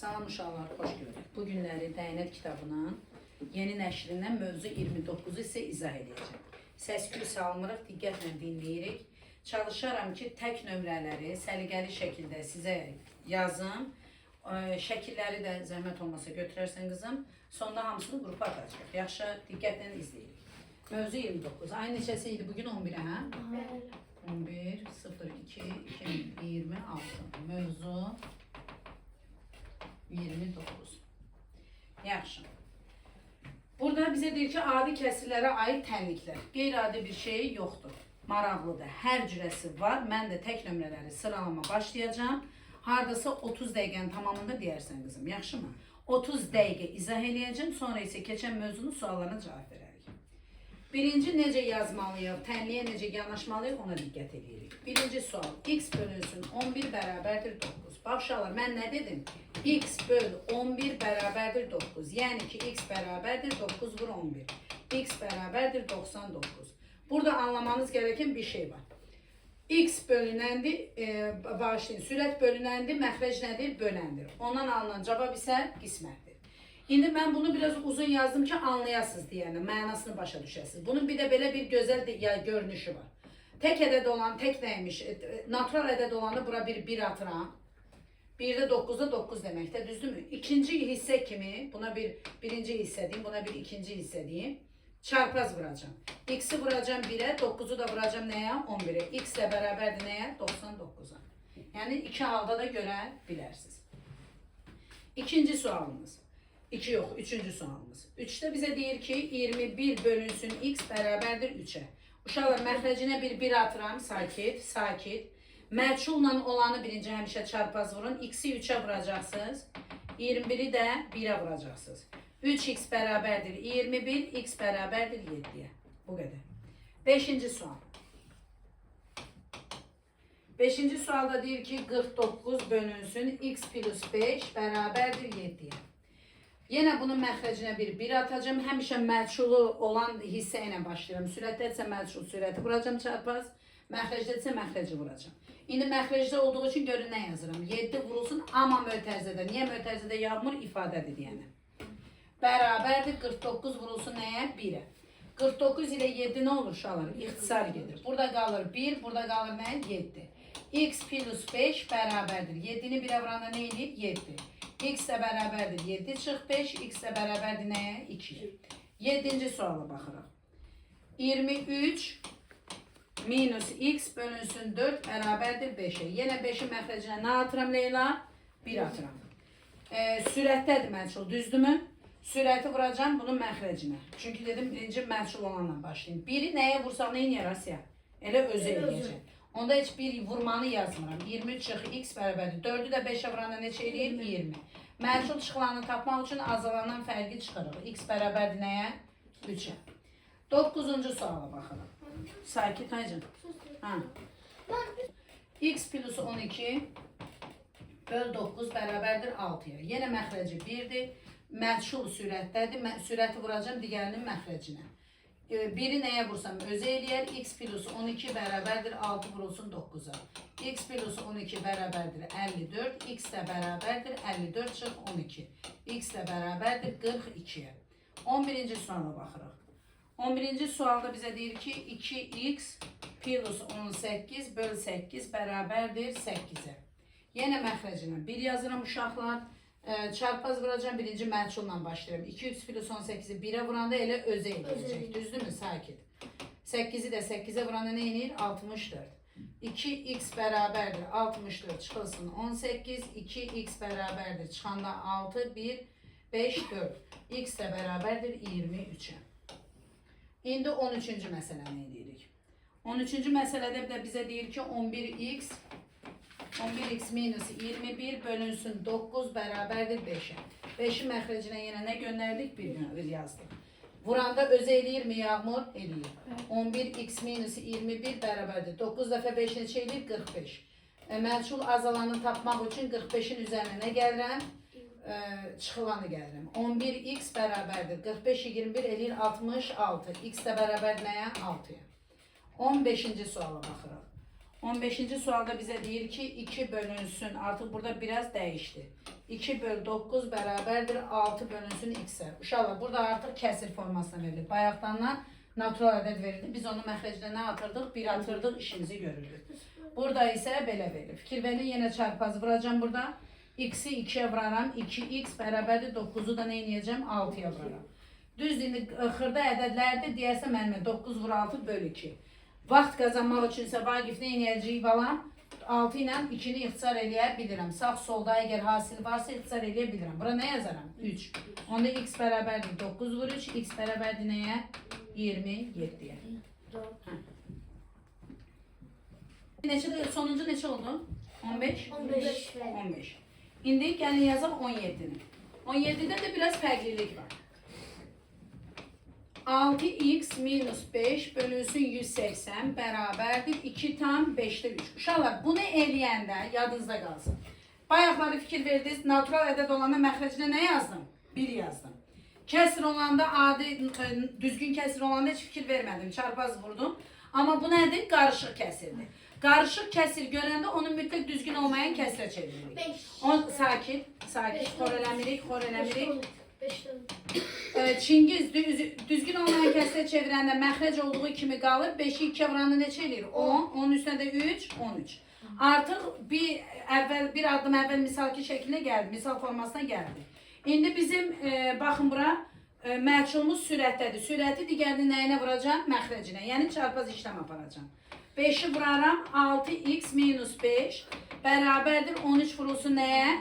Salam uşaqlar, xoş gördük. Bu günləri Dəyənət kitabının yeni nəşrindən mövzu 29-u isə izah edəcəm. Səsküy salmırıq, diqqətlə dinləyirik. Çalışaram ki, tək nömrələri səliqəli şəkildə sizə yazım. Şəkilləri də zəhmət olmasa götürərsən qızım. Sonda hamısını qrupa atacaq. Yaxşı, diqqətlə izləyirik. Mövzu 29. Ayın neçəsi idi bugün? 11-ə, hə? 11.02.2026. Mövzu 29. Yaxşı. Burada bizə deyir ki, adi kəsirlərə aid tənliklər. Qeyri-adi bir şey yoxdur. Maraqlıdır. Hər cürəsi var. Mən də tək nömrələri sıralama başlayacağım. Hardasa 30 dəqiqənin tamamında deyərsən qızım. Yaxşı mı? 30 dəqiqə izah eləyəcəm. Sonra isə keçən mövzunun suallarına cavab verərik. Birinci necə yazmalıyıq, tənliyə necə yanaşmalıyıq ona diqqət edirik. Birinci sual. X bölünsün 11 bərabərdir 9. Bax uşaqlar, mən nə dedim? X böl 11 bərabərdir 9. Yəni ki, X bərabərdir 9 vur 11. X bərabərdir 99. Burada anlamanız gereken bir şey var. X bölünəndir, bağışlayın, sürət bölünəndir, məxrəc nədir? Böləndir. Ondan alınan cavab isə qismətdir. İndi mən bunu biraz uzun yazdım ki, anlayasınız deyəni, mənasını başa düşəsiniz. Bunun bir də belə bir gözəl görünüşü var. Tək ədəd olan, tək nəymiş, natural ədəd olanı bura bir atıram. 1-də 9-da 9 deməkdir, düzdürmü? İkinci hissə kimi, buna birinci hissə deyim, buna bir ikinci hissə deyim. Çarpaz vuracağım. X'i vuracağım 1'ə, 9'u da vuracağım nəyə? 11'ə. X ilə bərabərdir nəyə? 99'a. Yəni iki halda da görə bilərsiniz. İkinci sualımız. 2 yox, üçüncü sualımız. 3'də bizə deyir ki, 21 bölünsün X bərabərdir 3'ə. Uşaqlar, məxrəcinə bir atıram, sakit, sakit. Məçulla olanı birinci həmişə çarpaz vurun. X'i 3'ə vuracaqsınız. 21'i də 1'ə vuracaqsınız. 3x bərabərdir 21, x bərabərdir 7'yə. Bu qədər. Beşinci sual. Beşinci sualda deyir ki, 49 bölünsün x plus 5 bərabərdir 7'yə. Yenə bunun məxrəcinə bir atacağım. Həmişə məçulu olan hissə ilə başlayıram. Sürətdədirsə məçul sürəti vuracağım çarpaz. Məxrəcdədirsə məxrəci vuracağım. İndi məxrəcdə olduğu üçün görün nə yazıram. 7 vurulsun, amma mötərizədə. Niyə mötərizədə yağmur ifadədir deyənə. Bərabərdir 49 vurulsun nəyə? 1'ə. 49 ilə 7 nə olur uşaqlar? İxtisar gedir. Burada qalır 1, burada qalır nə? 7. X plus 5 bərabərdir. 7'ni 1'ə vuranda nə edir? 7. X də bərabərdir 7 çıx 5, X də bərabərdir nəyə? 2'yə. 7-ci suala baxırıq. 23 minus X bölünsün 4 bərabərdir 5'ə. Yenə 5'in məxrəcinə nə atıram Leyla? 1 atıram. Sürətdədir məçul, düzdürmü? Sürəti vuracağım bunun məxrəcinə. Çünki dedim birinci məçul olanla başlayayım. Biri nəyə vursaq nə inir Asiya? Elə özü eləyəcək. Onda heç bir vurmanı yazmıram. 23 çıx x bərabərdir. 4'ü də 5'ə vuranda neçə eləyir? 20. Məçul çıxılanı tapmaq üçün azalandan fərqi çıxırıq. X bərabərdir nəyə? 3'ə. 9-cu suala baxırıq. Sakit Aycan. X plus 12 böl 9 bərabərdir 6'ya. Yenə məxrəci 1'dir. Məçul sürətdədir. Sürəti vuracağım digərinin məxrəcinə. Biri nəyə vursam özü eləyər. X plus 12 bərabərdir 6 vurulsun 9'a. X plus 12 bərabərdir 54. X də bərabərdir 54 çıx 12. X də bərabərdir 42'yə. 11-ci suala baxırıq. 11-ci sualda bizə deyir ki, 2x plus 18 böl 8 bərabərdir 8'ə. Yenə məxrəcinə 1 yazıram uşaqlar. Çarpaz vuracağım, birinci məçulla başlayıram. 2x plus 18'i 1'ə vuranda elə özü eləyəcək. Düzdürmü? Sakit. 8'i də 8'ə vuranda nə eləyir? 64. 2x bərabərdir 64 çıxılsın 18. 2x bərabərdir çıxanda 6, 1, 5, 4. X də bərabərdir 23'ə. İndi 13-cü məsələni edirik. 13-cü məsələdə də bizə deyir ki, 11x minus 21 bölünsün 9 bərabərdir 5'ə. 5'i məxrəcinə yenə nə göndərdik? Bir yazdık. Vuranda özü eləyirmi yağmur? Eləyir. 11x minus 21 bərabərdir. 9 dəfə 5 neçə eləyir? 45. Məçul azalanı tapmaq üçün 45'in üzərinə nə gəlirəm? Çıxılanı gəlirəm. 11x bərabərdir. 45, 21 eləyir 66. X də bərabər nəyə? 6'ya. 15-ci suala baxırıq. 15-ci sualda bizə deyir ki, 2 bölünsün. Artıq burada biraz dəyişdi. 2 bölü 9 bərabərdir 6 bölünsün x-ə. Uşaqlar, burada artıq kəsir formasına verilir. Bayaqdan natural ədəd verildi. Biz onu məxrəcdə nə atırdıq? 1 atırdıq, işimizi görürdük. Burada isə belə verilir. Fikir verin, yenə çarpaz vuracam burada. X-i 2-yə vuraram. 2x bərabərdir 9-u da nə edəcəm? 6-ya vuraram. Düzdür, indi xırda ədədlərdir. Deyərsə mənimə 9 vur 6 bölü 2. Vaxt qazanmaq üçünsə Vaqif nə edəcəyik balam? 6 ilə 2-ni ixtisar eləyə bilirəm. Sağ solda əgər hasil varsa ixtisar eləyə bilirəm. Bura nə yazaram? 3. Onda x bərabərdir 9 vur 3. X bərabərdir nəyə? 27-yə. Sonuncu neçə oldu? 15? 15. İndi gəlin yazaq 17-ni. 17-də də biraz fərqlilik var. 6x minus 5 bölünsün 180 bərabərdir 2 tam 5'te 3. Uşaqlar, bunu eləyəndə yadınızda qalsın. Bayaqları fikir verdiniz, natural ədəd olanda məxrəcinə nə yazdım? 1 yazdım. Kəsir olanda, düzgün kəsir olanda heç fikir vermədim, çarpaz vurdum. Amma bu nədir? Qarışıq kəsirdir. Qarışıq kəsir görəndə onu mütləq düzgün olmayan kəsirə çeviririk. Sakit, xor eləmirik. Çingiz düzgün olmayan kəsirə çevirəndə məxrəc olduğu kimi qalır. 5'i 2'ye vuranda neçə eləyir? 10, 10'un üstündə də 3, 13. Artıq bir addım əvvəl misalki şəklinə gəldi, misal formasına gəldi. İndi bizim, baxın bura, məhsulumuz sürətdədir. Sürəti digərini nəyinə vuracam? Məxrəcinə, yəni çarpaz işləm aparacam. 5'i vuraram, 6x minus 5 bərabərdir 13 vurulsun nəyə?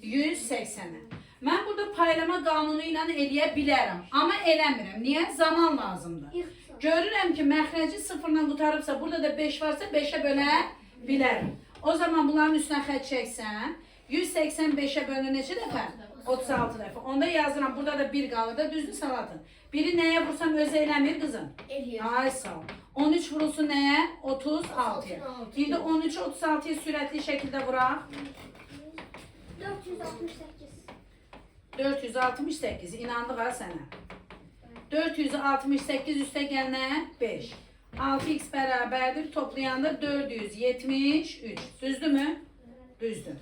180'ə. Mən burada paylama qanunu ilə eləyə bilərəm, amma eləmirəm. Niyə? Zaman lazımdır. Görürəm ki, məxrəci 0-dan qutarıbsa, burada da 5 varsa 5'ə bölə bilərəm. O zaman bunların üstünə xət çəksən, 185'ə bölünür neçə dəfə? 36 dəfə. Onda yazıram, burada da 1 qalır da düzdür salatın. Biri nəyə vursam öz eləmir qızım? Ay sağ ol. 13 vurulsun nəyə? 36'ya. İndi 13'ü 36'ya sürətli şəkildə vuraq. 468, inandık ha sənə. 468 üstə gələnə 5. 6x bərabərdir, toplayanda 473. Düzdür mü? Düzdür.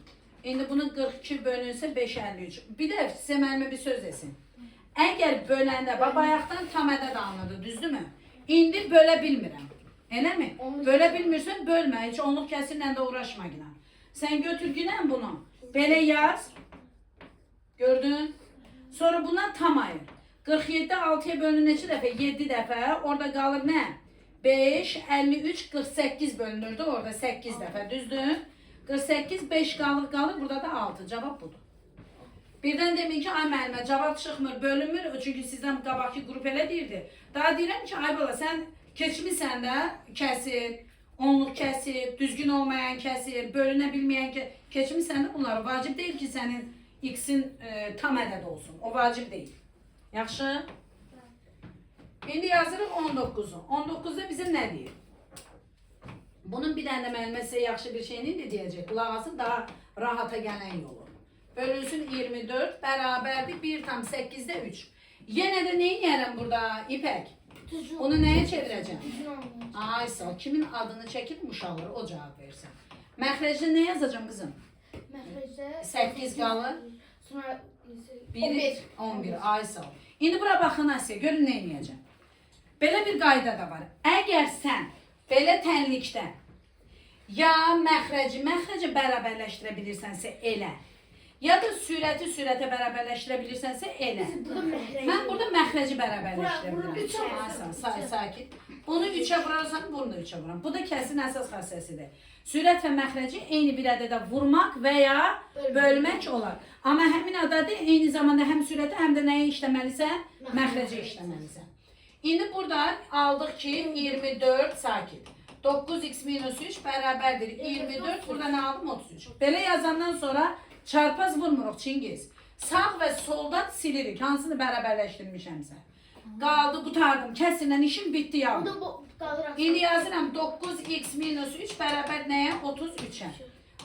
İndi bunu 42 bölünsə 553. Bir də sizə mənimə bir söz desin. Əgər böləndə, bayaqdan tam ədəd anladı, düzdür mü? İndi bölə bilmirəm. Elə mi? Bölə bilmirsən, bölmə. Heç onluq kəsirlə də uğraşma günə. Sən götür günə bunu. Belə yaz. Gördün? Sonra buna tam ayır. 47 6'ya bölünür neçə dəfə? 7 dəfə. Orada qalır nə? 5, 53, 48 bölünürdü. Orada 8 dəfə. Düzdür? 48, 5 qalır. Burada da 6. Cavab budur. Birdən demin ki, ay müəllimə cavab çıxmır, bölünmür. Çünki sizdən qabaqki qrup elə deyirdi. Daha deyirəm ki, ay bala, sən keçmisən də kəsir, onluq kəsir, düzgün olmayan kəsir, bölünə bilməyən keçmisən də bunlar vacib deyil ki, sənin x'in tam ədəd olsun. O vacib deyil. Yaxşı? İndi yazırıq 19'u. 19'da bizə nə deyir? Bunun bir dənə müəllimə sizə yaxşı bir şeyini də deyəcək. Qulaq asın, daha rahata gələn yolu. Bölünsün 24 bərabərdir 1 tam 8'də 3. Yenə də neyi yərəm burada İpək? Onu nəyə çevirəcəm? Ay sağ ol. Kimin adını çəkib uşaqlar o cavab versin. Məxrəcdə nə yazacağım qızım? Məxrəcdə 8 qalır. Sonra 11. Ay sağ ol. İndi bura baxın Asiya. Görün nə edəcəm. Belə bir qayda da var. Əgər sən belə tənlikdə ya məxrəci bərabərləşdirə bilirsənsə elə. Ya da sürətə bərabərləşdirə bilirsənsə elə. Mən burada məxrəci bərabərləşdirə bilirəm. Sakit. Bunu 3'ə vurarsan, bunu da 3'ə vuram. Bu da kəsin əsas xassəsidir. Sürət və məxrəci eyni bir ədədə vurmaq və ya bölmək olar. Amma həmin ədədi eyni zamanda həm sürəti, həm də nəyə işləməlisən? Məxrəci işləməlisən. İndi burada aldıq ki 24 sakit. 9x minus 3 bərabərdir 24. Burada nə aldım? 33. Belə yazandan sonra çarpaz vurmuruq Çingiz. Sağ və soldan silirik. Hansını bərabərləşdirmişəmsə. Qaldı, qutardım. Kəsirlə işim bitdi yavrum. İndi yazıram 9x minus 3 bərabər nəyə? 33'ə.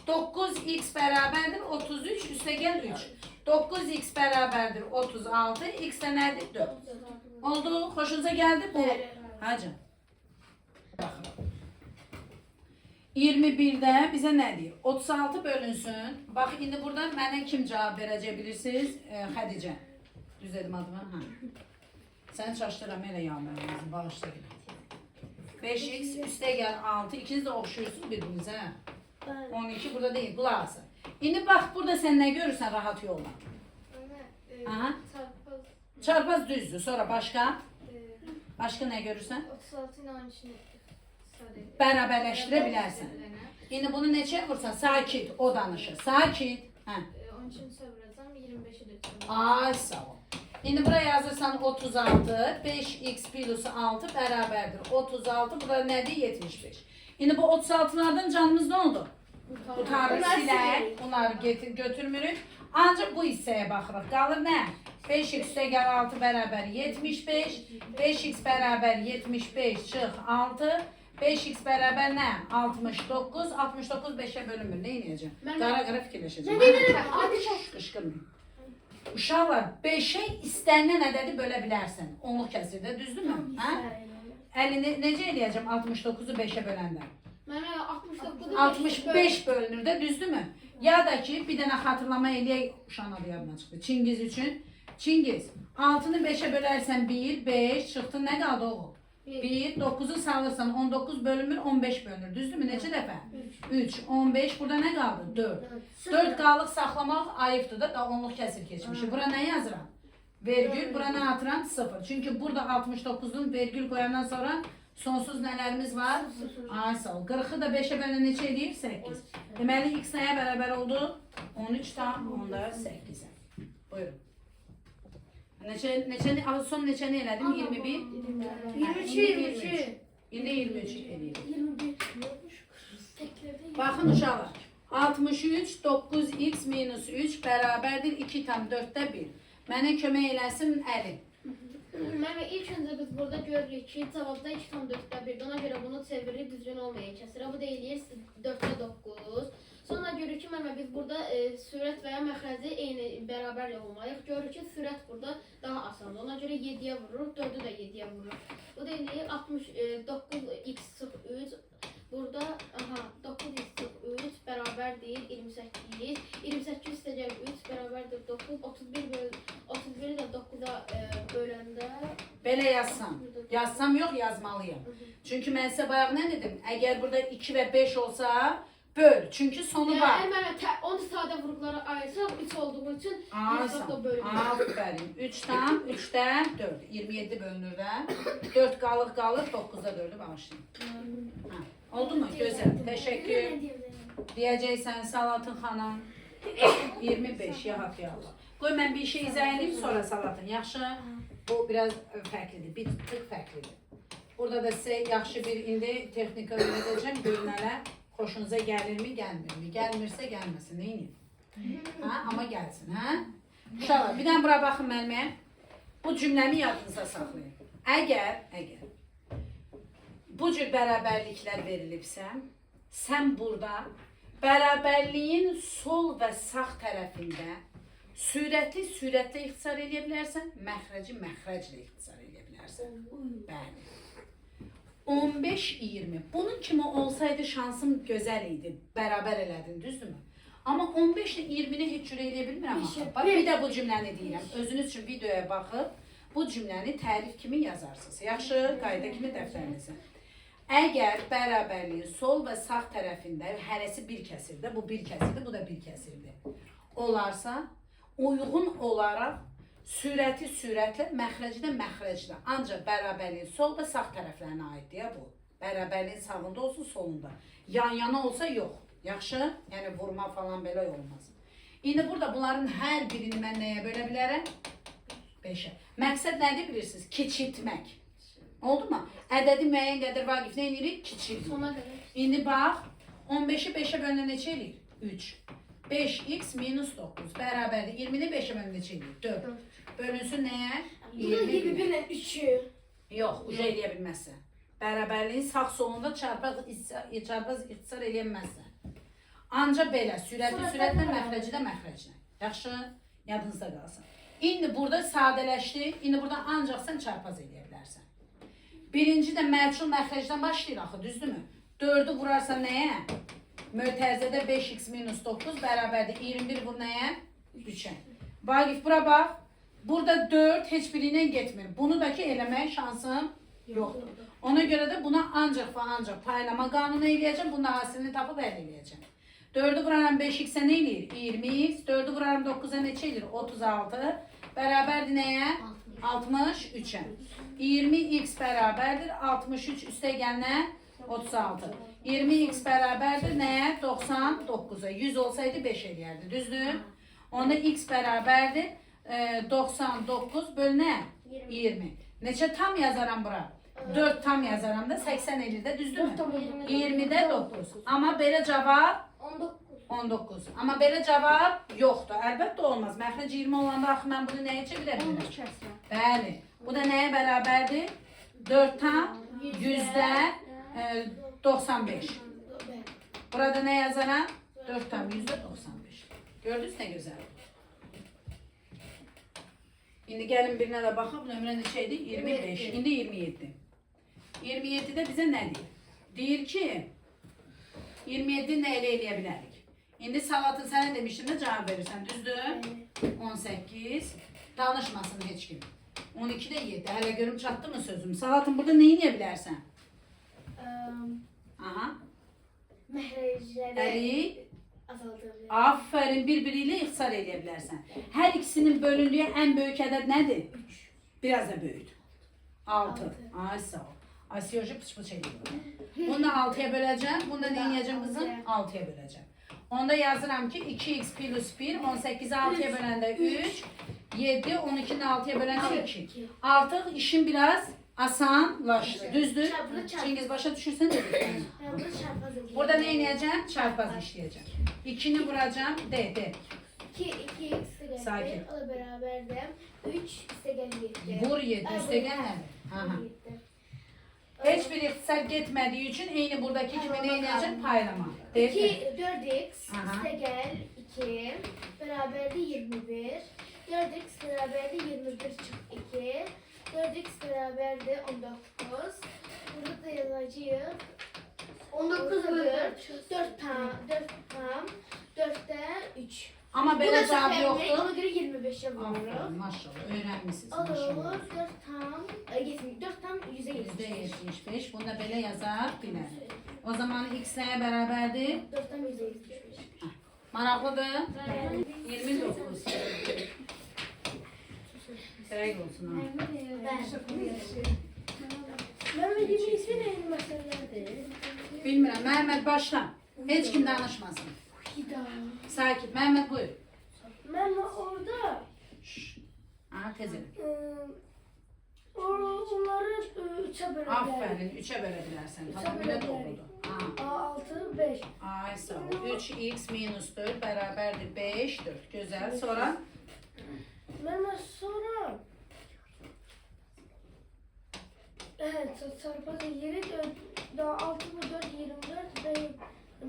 9x bərabərdir 33, üstə gəl 3. 9x bərabərdir 36, x də nədir? 4. Oldu, xoşunuza gəldi bu? Hacı. 21-də bizə nə deyir? 36 bölünsün. Bax, indi burada mənə kim cavab verəcək bilirsiniz? Xədicə. Düz dedim adımı? Hə. Səni çaşdıram, elə yanlarınızı, bağışla günə. 5x üstə gəl 6. İkiniz də oxşuyursunuz bir-birinizə. 12 burada deyil, qulaq asın. İndi bax, burada sən nə görürsən rahat yolla? Aha. Çarpaz düzdür. Sonra başqa? Başqa nə görürsən? 36 ilə 12'ni Bərabərləşdirə bilərsən. İndi bunu neçəyə vursan? Sakit, o danışır. Sakit. Hə. 12'ni söyleyeceğim, 25'i de Ay sağ ol. İndi buraya yazırsan 36, 5x plus 6 bərabərdir. 36, burada nədir? 75. İndi bu 36'lardan canımız nə oldu? Tutarıq, silək, bunları götürmürük. Ancaq bu hissəyə baxırıq. Qalır nə? 5x üstə gəl 6 bərabər 75. 5x bərabər 75 çıx 6. 5x bərabər nə? 69. 69 5-ə bölünmür. Nə edəcəm? Qara-qara fikirləşəcəm. Qışqırmayın. Uşaqlar 5-ə istənilən ədədi bölə bilərsən. Onluq kəsirdə, düzdürmü? Hə? Əlini necə eləyəcəm 69-u 5-ə böləndə? Mənə 69'u 65 bölünür də, düzdürmü? Ya da ki, bir dənə xatırlama eləyək, uşağın adı yadına çıxdı. Çingiz üçün. Çingiz, 6-nı 5-ə bölərsən 1, 5, çıxdı, nə qaldı oğul? 1, 9'u salırsan 19 bölünmür, 15 bölünür. Düzdürmü? Neçə dəfə? 3, 15, burada nə qaldı? 4. 4 qalıq saxlamaq ayıbdır da, onluq kəsir keçmişi. Bura nə yazıram? Vergül, bura nə atıram? 0. Çünki burada 69'un vergül qoyandan sonra sonsuz nələrimiz var? Ay sağ ol. 40'ı da 5'ə bölən neçə eləyir? 8. Deməli, x nəyə bərabər oldu? 13 tam, onda 8'ə. Buyurun. Son neçəni elədim? 21? 23. İndi 23 eləyirik. 21. Baxın uşaqlar. 63, 9x minus 3 bərabərdir 2 tam 4'də 1. Mənə kömək eləsin Əli. Mənim ilk öncə biz burada görürük ki, cavabda 2 tam 4'də 1. Ona görə bunu çevirir, düzgün olmayan kəsir. Bu da eləyir 4'də 9. Sonra görürük ki, biz burada sürət və ya məxrəci eyni bərabər olmalıyıq. Görürük ki, sürət burada daha asandır. Ona görə 7'yə vururuq, 4'ü də 7'yə vururuq. Bu da eləyir 69x çıx 3. Burada 9x çıx 3 bərabər deyil 28. 28 üstə gəl 3 bərabərdir 9. 31 də 9'a böləndə... Belə yazsam. Yazsam yox, yazmalıyım. Çünki mən sizə bayaq nə dedim? Əgər burada 2 və 5 olsa... Böl, çünkü sonu var. Yani onu sadə vurgulara ayırsaq 3 olduğu üçün aferin. 3 tam, 3'də 4. 27 bölünür də. 4 qalır, 9'da 4'ü bağışlayın. Oldu mu? Gözəl. Təşəkkür. Deyəcəksən Salatın xanım. 25, yahat ya Allah. Qoy mən bir şey izah edeyim sonra Salatın. Yaxşı. Bu biraz fərqlidir. Bir tık fərqlidir. Burada da sizə yaxşı bir indi texnika öyrədəcəm. Görünələr. Hoşunuza gəlirmi, gəlmirmi? Gəlmirsə gəlməsin, neyin? Amma gəlsin, hə? Uşaqlar, bir dənə bura baxın mənimə. Bu cümləmi yadınıza saxlayın. Əgər bu cür bərabərliklər verilibsə, sən burada bərabərliyin sol və sağ tərəfində sürətlə ixtisar edə bilərsən, məxrəclə ixtisar edə bilərsən. Bəli. 15-20. Bunun kimi olsaydı şansım gözəl idi. Bərabər elədin, düzdürmü? Amma 15 ilə 20-ni heç cürə eləyə bilmirəm. Bax, bir də bu cümləni deyirəm. Özünüz üçün videoya baxıb bu cümləni tərif kimi yazarsınız. Yaxşı, qayda kimi dəftərinizə. Əgər bərabərliyin sol və sağ tərəfində hərəsi bir kəsirdə, bu bir kəsirdir, bu da bir kəsirdir. Olarsa, uyğun olaraq sürəti sürətlə, məxrəci də məxrəclə. Ancaq bərabərliyin sol və sağ tərəflərinə aiddir ya bu. Bərabərliyin sağında olsun, solunda. Yan-yana olsa yox. Yaxşı? Yəni vurma falan belə olmaz. İndi burada bunların hər birini mən nəyə bölə bilərəm? 5'ə. Məqsəd nədir bilirsiniz? Kiçiltmək. Oldu mu? Ədədi müəyyən qədər Vaqif nə edirik? Kiçiltmək. İndi bax, 15'i 5'ə bölünə neçə eləyir? 3. 5x minus 9 bərabərdir. 20'ni 5'ə bölünə neçə eləyir? 4. Bölünsün nəyə? 21'le 3'ü. Yox, uca eləyə bilməzsən. Bərabərliyin sağ solunda çarpaz ixtisar eləyəməzsən. Ancaq belə, sürətlə, məxrəci də məxrəclə. Yaxşı, yadınızda qalsın. İndi burada sadələşdi, indi burada ancaq sən çarpaz eləyə bilərsən. Birinci də məchul məxrəcdən başlayır axı, düzdürmü? 4'ü vurarsan nəyə? Mötərizədə 5x minus 9 bərabərdir. 21 vur nəyə? 3'e. Vagif bura bax. Burada 4 heç biriyle getmir. Bunu da ki eləməyə şansım yoxdur. Ona görə də buna ancaq və ancaq paylama qanunu eləyəcəm. Bunun hasilini tapıb əldə eləyəcəm. 4'ü vuraram 5x'e nə eləyir? 20x. 4'ü vuraram 9'a neçə eləyir? 36. Bərabərdir nəyə? 63'e. 20x bərabərdir 63 üstə gələnə 36. 20x bərabərdir nəyə? 99'a. 100 olsaydı 5 eləyərdi. Düzdür? Onda x bərabərdir 99 böl nə? 20. Neçə tam yazaram bura? 4 tam yazaram da 80 elir də, düzdürmü? 20'də 9. Amma belə cavab 19. Amma belə cavab yoxdur. Əlbəttə olmaz. Məxrəc 20 olanda axı mən bunu nəyə çevirə bilirəm? Bəli. Bu da nəyə bərabərdir? 4 tam 100'də 95. Burada nə yazaram? 4 tam 100'də 95. Gördünüz nə gözəl. İndi gəlin birinə də baxaq. Nömrə neçəydi? 25. İndi 27. 27'də bizə nə deyir? Deyir ki 27 nə elə eləyə bilərik? İndi salatı sənə demişdim də cavab verirsən. Düzdür? 18. Danışmasın heç kim. 12'də 7. Hələ görüm çatdı mı sözüm? Salatın burada nə eləyə bilərsən? Aha. Məhrəcləri azaldırır. Aferin, birbiriyle ixtisar eləyə bilərsən. Hər ikisinin bölündüyü en büyük ədəd nədir? 3. Biraz da böyük. 6. Ay sağ ol. Asiyoji pıç-pıç eləyir. Bunu da 6'ya böləcəm. Bunu da nə edəcəm qızım? 6'ya böləcəm. Onda yazıram ki 2x plus 1, 18'i 6'ya böləndə 3, 7, 12'ni 6'ya böləndə 2. Artıq işin biraz asanlaşdı. Düzdür? Çingiz başa düşürsən də deyəcəm. Burada nə edəcəm? Çarpaz işləyəcəm. 2'ni vuracağım. De. 2x Sakin. o da beraberdir. 3 üstə gəlir 7. Vur 7 üstə gəlir. Aha. Heç bir ixtisar getmədiyi üçün eyni buradakı kimi nə edəcəm? Paylama. 4x üstə gəl 2 bərabərdir 21. 4x bərabərdir 21 çıx 2. 4x bərabərdir 19. Burada da yazacağıq. 19 4. 4 tam 4'də 3. Amma belə cavab yoxdur. Ona görə 25'e vururum. Aferin, maşallah. Öyrənmişsiniz. Olur. Maşallah. 4 tam %75. Bunu da belə yazar bilər. O zaman x nəyə bərabərdir? 4 tam %75. Maraqlıdır. 29. Dəqiq olsun ha. Məhmədimin ismi neydi məsələdir? Bilmirəm. Məhəmməd başla. Heç kim danışmasın. Sakin. Məhəmməd buyur. Mən orada Aha tezin. onları 3'e böldüm. Aferin. 3'e bölə bilərsən. Tamam belə doğrudur. Aha. 6, 5. Ay sağ ol. 3x minus 4 bərabərdir 5, 4. Gözəl. Sonra? Ben sonra evet çarpı yeri daha 6 bu 4 24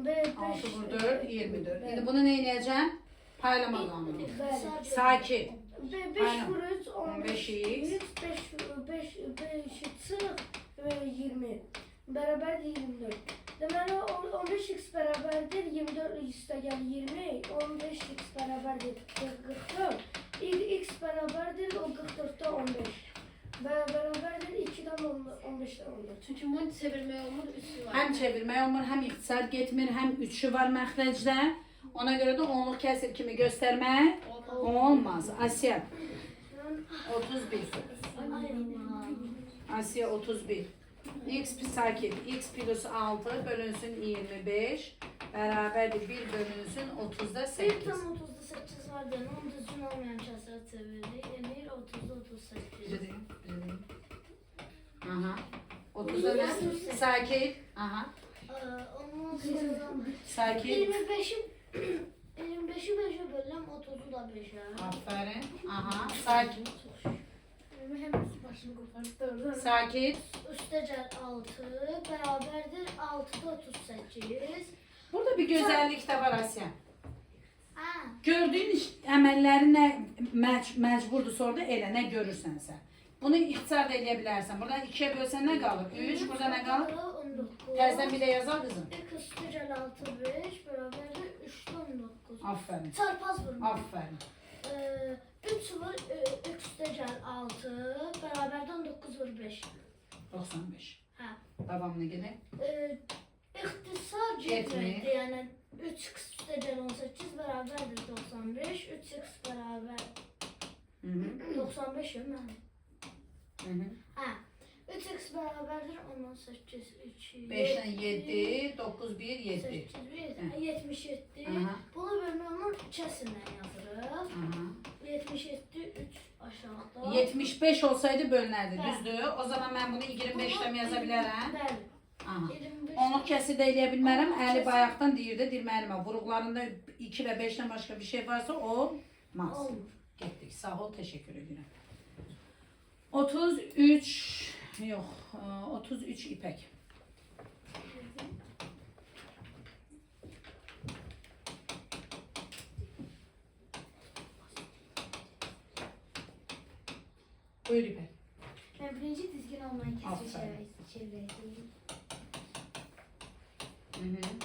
5 6 vur 4, 24. Şimdi bunu ne edeceğim? Paylama kanunu. Sakin. 5 vur 3 15 15x. 5 çık 20 beraber 24. Deməli 15x bərabərdir 24 üstə gəl 20, 15x bərabərdir 44, x bərabərdir o 44'də 15. Bərabərdir 2'dən 15'dən 14. Çünki bunu çevirmək olmur, üstü var. Hem çevirmək olmur, hem ixtisar getmir, hem üçü var məxrəcdə. Ona göre de onluq kəsir kimi göstərmək olmaz. Asiya 31. Asiya 31. X sakin. X plus 6 bölünsün 25. Beraberdir 1 bölünsün 30'da 8. Bir tam 30'da 8 var dedim. Onu düzgün olmayan kəsrə çevirdik. Emir 30'da 38. Aha. 30'da ne? Sakin. Aha. Ondan sonra Sakin. 25'i 5'e bölüm, 30'u da 5'e. Aferin. Aha. Sakin. Hem başını koparttı. Sakin. Üstə gəl 6, bərabərdir 6'da 38. Burada bir güzellik de var Asya. Ha, Gördüğün iş, əməlləri nə məcburdur sonra elə nə görürsən sən. Bunu ixtisar da eləyə bilərsən. Buradan 2'ye bölsən nə qalır? 3, burada nə qalır? 9. Təzədən bir də yazar qızım. X üstü gəl 6 5 bərabərdir 3'də 19. Aferin. Çarpaz vurma. Aferin. 3 vur x üstə gəl 6 bərabərdən 9 vur 5. 95. Hə. Davamını gedək. İxtisar Getmir. getməkdir. Yəni 3x üstə gəl 18 bərabərdir 95. 3x bərabər Hı hı. 95 mən. Hı hı. Hə. 3x bərabərdir 18 2 5'ten 7, 9, 1, 7. 8 1 77. Aha. Bunu bölməyəmin kəsindən yazırıq. Aha. 77 3 aşağıda. 75 olsaydı bölünerdi, Bəli. düzdür? O zaman ben bunu 25'te mi yazabilirim? Bəli. Aha. 25. Onluq kəsi də eləyə bilmərəm. Əli bayaqdan deyirdi, dirməyimə. Vuruqlarında 2 və 5'dən başqa bir şey varsa olmaz. Olmur. Getdik. Sağ ol, teşekkür edirəm. 33 yox, 33 ipək. Buyur ipək. Ben birinci dizgin olmayı Aferin. çevireyim. Hı hı.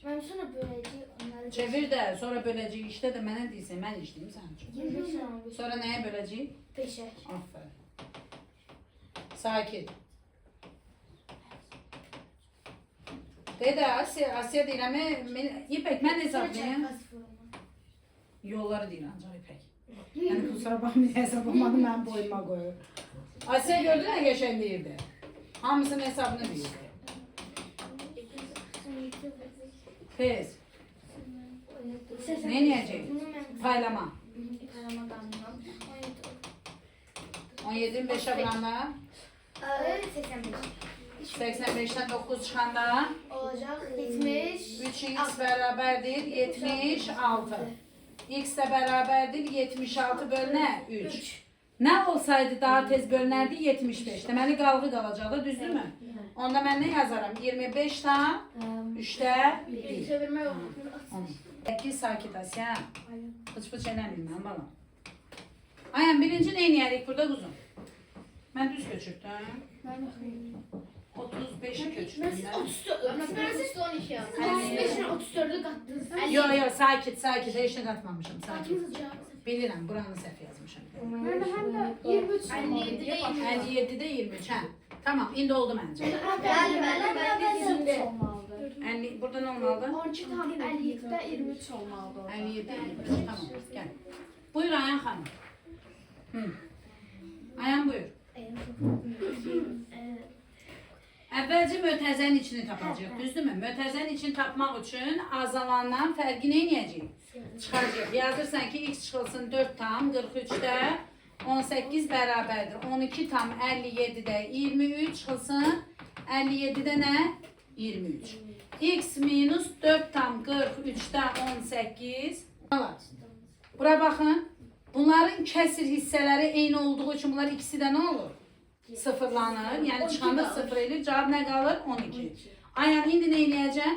Ben sonra böylece onları Çevir də, sonra böləcəyik. İşdə də mənə deyirsən, mən işləyim sənin üçün. 25 almış. Sonra nəyə böləcəyik? 5'e. Aferin. Sakit. Dede, Asya deyirəm, İpək, mən hesablayayım. Yolları deyir ancaq İpək. Yəni kusura bakmayın, hesablamadı mənim boyuma qoyur. Asya gördün nə qəşəng deyirdi. Hamısının hesabını deyirdi. Tez. Ne eləyəcək? Paylama. 17'in 5'e vuranda, 85'ten 9 çıxanda, Olacak 70. 3x bərabərdir 76. X də bərabərdir 76 bölünə 3. Nə olsaydı daha tez bölünərdi 75. Deməli qalğı qalacaqdı, düzdürmü? Onda mən nə yazaram? 25 tam 3'də 1. Çevirme yok. 8 sakit Asya. Fıç fıç eləməyim mən balam. Ayhan birinci nə eləyərik burada quzum? Mən düz köçürdüm. 35'i köçürdüm mən. 12 yazdım. 35'in 34'ü kattınız. Yo yo sakit sakit heç nə qatmamışam sakit. Bilirəm buranı səhv yazmışam. Ben de hem de 23 57'de 57'de 23 hə. Tamam indi oldu məncə. ben de 50 burada nə olmalıdır? 12 tam 57'de 23 olmalı. 57 23 tamam gəl. Buyur Ayhan xanım. Hı. Ayhan buyur. Əvvəlcə mötəzənin içini tapacağıq, düzdürmü? Mötəzənin içini tapmaq üçün azalandan fərqi nə edəcəyik? Çıxaracaq. Yazırsan ki, x çıxılsın 4 tam 43'də 18 bərabərdir. 12 tam 57'də 23 çıxılsın 57'də nə? 23. X minus 4 tam 43'də 18. Bura baxın. Bunların kəsir hissələri eyni olduğu üçün bunlar ikisi də nə olur? Sıfırlanır. Yəni çıxanda sıfır edir. Cavab nə qalır? 12. Ayhan indi nə eləyəcəksən?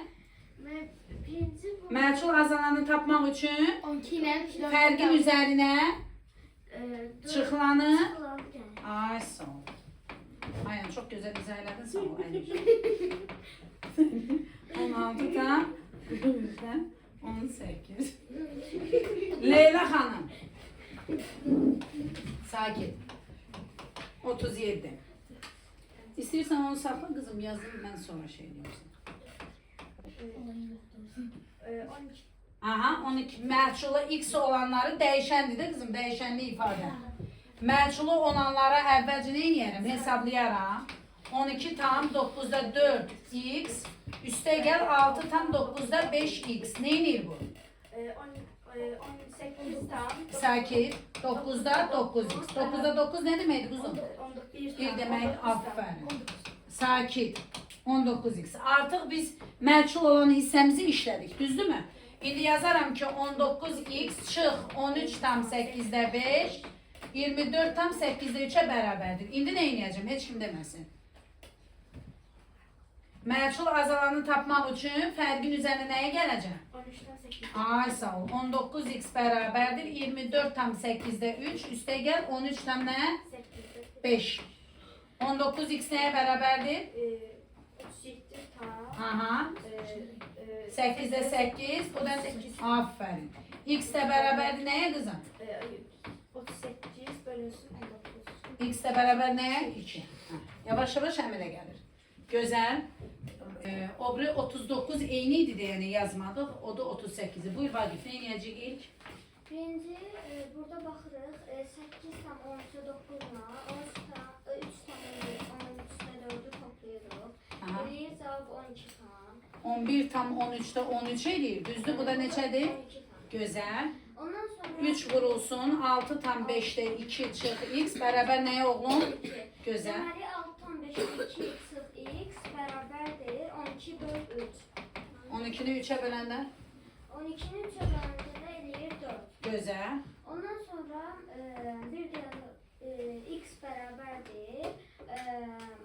Məchul azalanı tapmaq üçün 12 ile fərqin üzərinə çıxılanı. Ay sağ ol. Ayhan çox gözəl izah elədin. Sağ ol. 16 tam 100'dən 18. Leyla xanım. Sakit. 37. İstəyirsən onu saxla qızım, yazın mən sonra şey deyirsən. Aha, 12. Məchulu x olanları dəyişəndir də qızım, dəyişənli ifadə. Məchulu olanlara əvvəlcə nə edərəm? Hesablayaram. 12 tam 9'da 4x üstə gəl 6 tam 9'da 5x. Nə edir bu? 18 tam. Sakit. 9'da 9x. 9'da 9 ne demekti kuzum? 1 demek aferin. Sakit. 19x. Artık biz məchul olan hissəmizi işlədik. Düzdürmü? İndi yazaram ki 19x çıx 13 tam 8'də 5 24 tam 8'də 3'ə bərabərdir. İndi nə edəcəm? Heç kim deməsin. Məchul azalanı tapmaq üçün fərqin üzərinə nəyə gələcəm? 13'ten 8. Ay sağ ol. 19x bərabərdir 24 tam 8'də 3 üstə gəl 13 tam nə? 5. 19 x neye bərabərdir? 37 tam. Aha. 8'de 8. Bu da 8. Aferin. X de bərabərdir nəyə qızım? 38 bölünsün 19. X de bərabər nəyə? 2. Yavaş yavaş əmələ gəlir. Gözəl. O biri 39 eyni idi deyə yəni yazmadıq. O da 38'i. Buyur Vagif, nə eləyəcəyik ilk? Birinci burada baxırıq 8 tam 13'e 9'la 3 tam 13'te 4'ü toplayırıq. Aha. Eləyir cavab 12 tam. 11 tam 13'te 13 eləyir. Düzdür, bu da neçədir? 12 tam. Gözəl. Ondan sonra 3 vurulsun. 6 tam 5'te 2 çıx x bərabər nəyə oğlum? 2. Gözəl. Deməli 6 tam 5'te 2 çıx x bərabərdir 12 böl 3. 12'ni 3'e böləndə? 12'ni 3'e böləndə də eləyir 4. Gözəl. Ondan sonra bir de x bərabərdir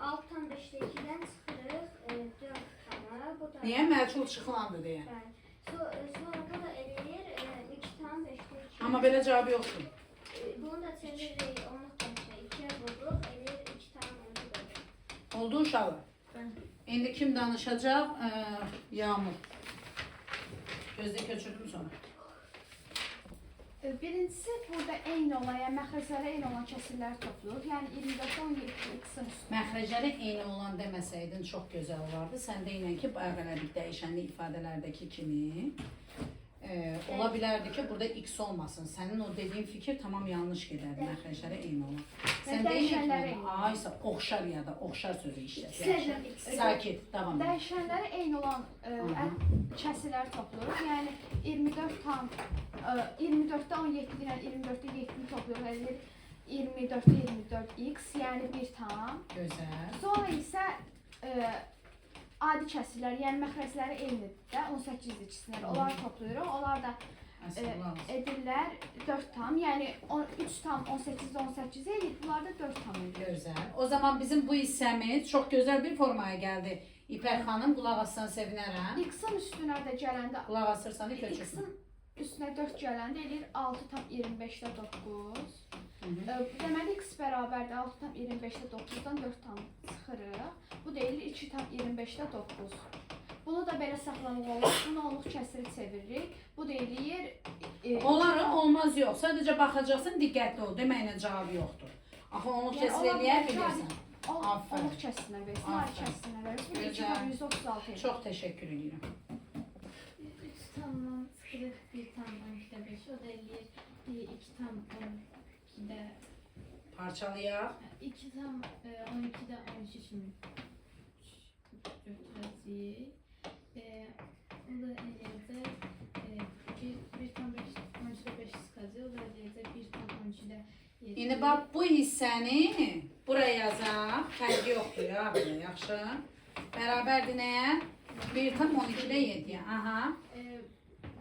6 tam 5'te 2'den çıxırıq 4 tamı. Bu da Niyə? Məchul çıxılandı deyə. bəli. Sonra bu da eləyir 2 tam 5'te 2. Amma belə cavabı yoxdur. Bunu da çeviririk 10'luq başa 2'ye vururuq eləyir 2 tam 12 Oldu uşaqlar. İndi kim danışacaq? Yağmur. Gözdə köçürdüm sonra. Birincisi burada eyni olan, yəni məxrəclərə eyni olan kəsirləri topluyoruz. Yəni 24 17 x-in üstü. Məxrəcləri eyni olan deməsəydin çox gözəl olardı. Sən deyinən ki, bayaq dəyişənli ifadələrdəki kimi ola bilərdi ki, burada x olmasın. Sənin o dediyin fikir tamam yanlış gedərdi. Məxrəcləri eyni olan. Sən dəyişənləri deyinən eyni. aysa oxşar ya da oxşar sözü işlət. Sakit, davam et. Dəyişənləri eyni olan kəsirləri topluyoruz. Yəni 24 tam 24'də 17 ilə 24'də 7-ni topluyoruz. Eləyir 24'də 24 x, yəni 1 tam. Gözəl. Sonra isə adi kəsirlər, yəni məxrəcləri eynidir də 18 ikisilər. Onları topluyoruz. Onlar da edirlər 4 tam. Yəni 3 tam 18'də 18 eləyir. Bunlar da 4 tam edir. Gözəl. O zaman bizim bu hissəmiz çox gözəl bir formaya gəldi. İpək xanım, qulaq assan sevinərəm. X-in üstünə də gələndə Qulaq asırsan da köçürsün. X-in üstünə 4 gələndə eləyir 6 tam 25'də 9. Deməli x bərabərdir 6 tam 25'də 9'dan 4 tam çıxırıq. Bu da eləyir 2 tam 25'də 9. Bunu da belə saxlamaq olur. Bunu onluq kəsiri çeviririk. Bu da eləyir Onları olmaz yox. Sadəcə baxacaqsın, diqqətli ol. Deməklə cavabı yoxdur. Axı onluq kəsir eləyər bilirsən. Aferin. onluq kəsirinə versin, adi Aferin. kəsirinə versin. Bu da 2 Gözəl. tam 136 edir. Çox təşəkkür edirəm. 3 tamdan çıxırıq 1 tam 12'də 5. O da eləyir 2 tam 12'də Parçalayaq. 2 tam 12'də 13 üçün götürəcəyik. O da eləyəcək 1 tam 5 13'də 5 çıxacaq. O da eləyəcək 1 tam 12'də 7. İndi bax bu hissəni buraya yazaq. Fərqi yoxdur ya belə, yaxşı. Bərabərdir nəyə? 1 tam 12'də 7'yə. Aha.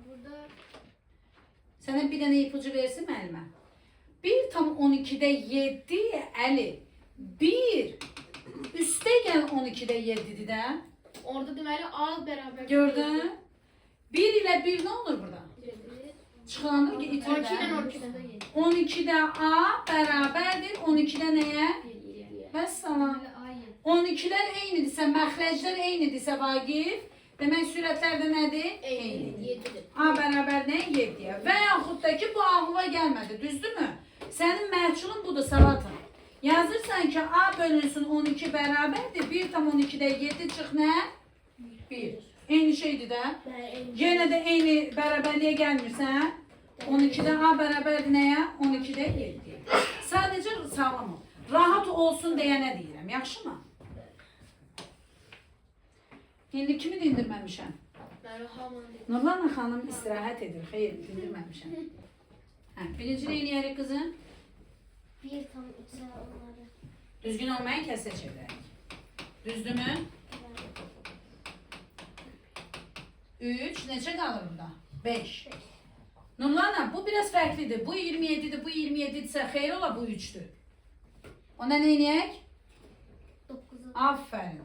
Burada Sənə bir dənə ipucu versin müəllimə. 1 tam 12'də 7 Əli. 1 üstə gəl 12'də 7'dir də. orada deməli A bərabər Gördün? 1 ilə 1 nə olur burada? Çıxandır ki 12 ilə itirdə. 12'də də 7. 12'də A bərabərdir 12'də nəyə? Vəssalam. Deməli A 7. 12'lər eynidirsə, məxrəclər eynidirsə Vagif, demək sürətlər də nədir? Eynidir. 7'dir. A bərabər nə? 7-yə. Və yaxud da ki, bu ağlıma gəlmədi, düzdürmü? Sənin məhculun budur, salatın. Yazırsan ki, A bölünsün 12 bərabərdir, 1 tam 12'də 7 çıx nə? 1. Eyni şeydir də. Yenə də eyni bərabərliyə gəlmirsən. 12'də A bərabərdir nəyə? 12'də 7'yə. Sadəcə sağlam ol. Rahat olsun deyənə deyirəm, yaxşı mı? İndi kimi dindirməmişəm? Bəli, hamını Nurlan xanım istirahət edir, xeyr, dindirməmişəm. Birinci nə eləyərik qızım? 1 tam 3'e onları. Düzgün olmayan kəsə çevirək. Düzdürmü? 3, neçə qalır burada? 5. Nurlan, bu biraz fərqlidir. Bu 27'dir, bu 27'dirsə xeyr ola, bu 3'dür. Ona nə eləyək? 9'a. Aferin.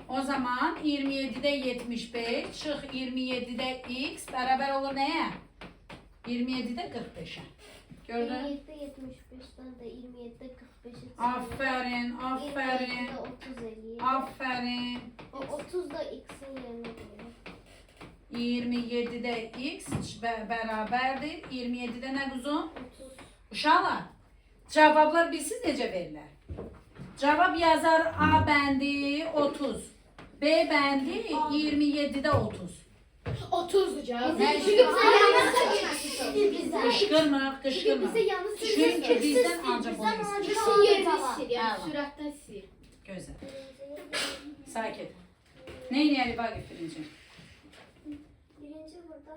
O zaman 27'de 75 çıx 27'de x beraber olur neye? 27'de 45'e. Gördün? 27-75'den də 27-45-i çıxır. Aferin, aferin, 30 eləyir. aferin. O 30 da x-in yerinə qoyur. 27'de x beraberdir. 27'de ne kuzum? 30. Uşaqlar, cavablar bilsiz necə verirlər? Cavab yazar A bəndi 30. B bəndi 27'de 30. 30'du canım. Çünkü Çünkü bize yanlış Kışkırma, kışkırma. bize yanlış Çünkü bizden ancak onu istiyor. Bizim yerini sil yani Tamam. süratten sil. Gözəl. Sakin. Neyin yəni Vaqif birinci? Birinci burada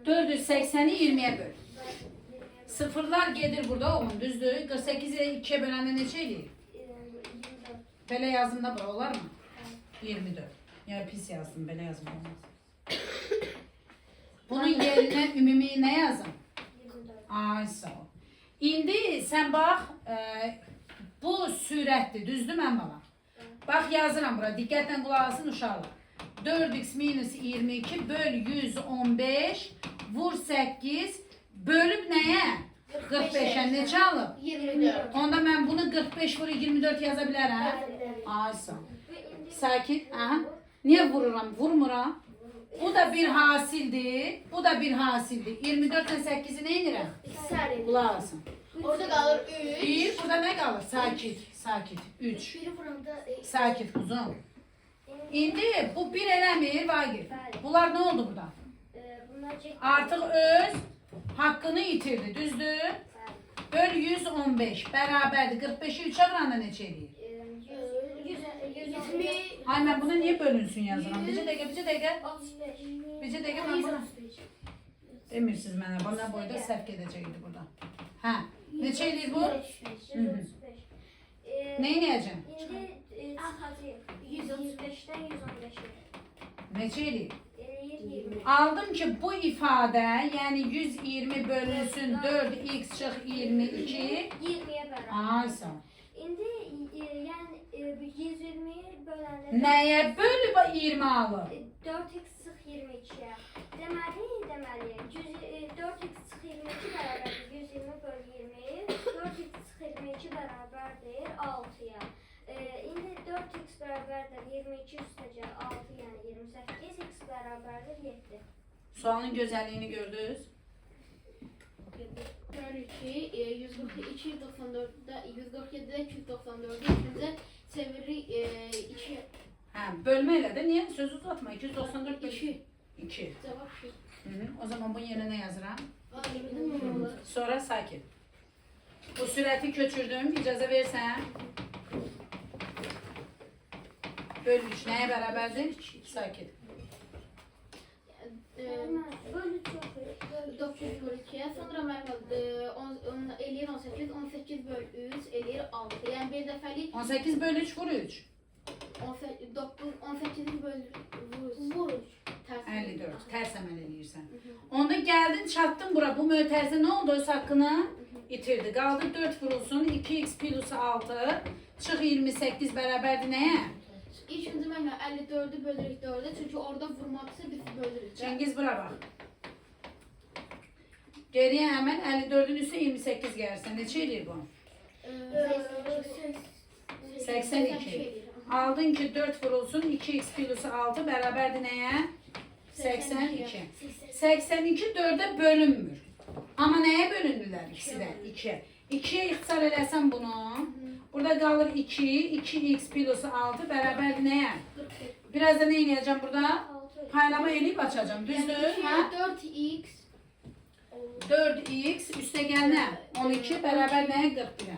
480'i 20'ye böl. Sıfırlar gedir burada oğlum düzdür. 48'i 2'ye böləndə neçə eləyir? 24. Belə yazımda bura olar mı? 24. Ya pis yazdım, belə yazım olmaz. Bunun yerine ümumi ne yazım? 24. Ay sağ ol. İndi sen bax, bu sürətdir, düzdür mən bala? Bax yazıram bura, diqqətlə qulaq asın uşaqlar. 4x minus 22 böl 115 vur 8 bölüb nəyə? 45'e neçə alıb? 24. Onda mən bunu 45 vur 24 yaza bilərəm. Ay sağ ol. Sakin. Aha. Niye vururam? Vurmuram. Bu da bir hasildir. Bu da bir hasildir. 24 ile 8'i ne indirim? Saniye. Qulaq asın. Orada kalır 3. Bir, burada ne kalır? Sakit. Sakit. 3. Biri burada Sakit kuzum. İndi bu bir eləmir Vagif. Bunlar ne oldu burada? Bunlar cek. Artık öz hakkını yitirdi. Düzdür? Böl 115. Beraberdi. 45'i 3'e vuranda neçə eləyir? 120. Ay ben buna niye bölünsün yazıram? Bircə dəqiqə, bircə dəqiqə. 35. Bircə dəqiqə ben buna. Demirsiniz mənə. Bana boyda səhv gedəcəkdi burada. Hə. Neçə eləyir bu? 135. Neyi eləyəcəm? İndi çıxacaq. 135'ten 115'e. Neçə eləyir? Eləyir 20. Aldım ki bu ifade yani 120 bölünsün 4x çıx 22. 20'ye beraber. Ay sağ ol. İndi yani 120'yi böləndə Nəyə bölüb 20 alıb? 4x çıx 22'ye. Deməli 4x çıx 22 bərabərdir 120 böl 20. 4x çıx 22 bərabərdir 6'ya. İndi 4x bərabərdir 22 üstəcə 6 yəni 28. X bərabərdir 7. Sualın gözəlliyini gördünüz. 42, 142, 94'da 147'de 294'de üstünde çeviri 2 Hə, bölmə elə də niyə? Söz uzatma. 294 böl 2 2. cevap 2. O zaman bunun yerine ne yazıram? Aliminin Sonra sakin. Bu sürəti köçürdüm. İcazə versən. Böl 3 nəyə bərabərdir? Sakin. Bölü çox. 9 bölü 2'ye sonra mən eləyir 18, 18 böl 3 eləyir 6. Yəni bir dəfəlik 18 böl 3 vur 3. 18 böl vur 3. 54. Ters əməl eləyirsən. Onda gəldin çatdın bura. Bu mötərizə nə oldu? Öz haqqını itirdi. Qaldı 4 vurulsun. 2x plus 6 çıx 28 bərabərdir nəyə? İlk öncə mən 54'ü bölürük 4'e çünki orada vurmaqsa biz bölürük. Cengiz bura bax. Geriyə həmən 54'ün üstə 28 gəlirsən. Neçə eləyir bu? 82. Aldın ki 4 vurulsun 2x plus 6 bərabərdir nəyə? 82. 82 4'e bölünmür. Amma nəyə bölündülər ikisi də? 2'ye. 2'ye ixtisar eləsən bunu. Burada qalır 2, 2x plus 6 bərabərdir nəyə? Biraz da nə eləyəcəm burada? Paylama eləyib açacağım. Düzdür? Hə? 4x 4x üstə gəl nə? 12 bərabər nəyə? 41'ə.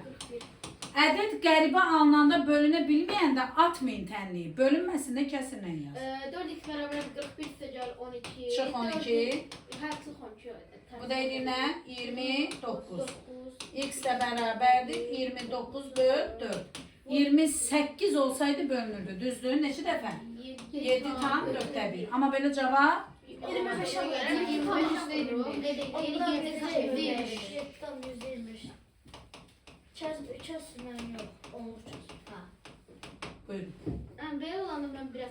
Ədəd qəribə alınanda bölünə bilməyəndə atmayın tənliyi. Bölünməsində kəsinlə yaz. 4x bərabər 41 ise gəl 12. Çıx 12. Hər çıx 12. Bu da eləyir nə? 29. X də bərabərdir 29 böl 4. 28 olsaydı bölünürdü. Düzdür? Neçə dəfə? 7 tam 4'te 1. Amma belə cavab 25'e göre 25 değil. Yeni girdi kaçırdı 25. 125. Çözmüyorum yok. Olur çöz. Ha. buyurun. Ben böyle olanı ben biraz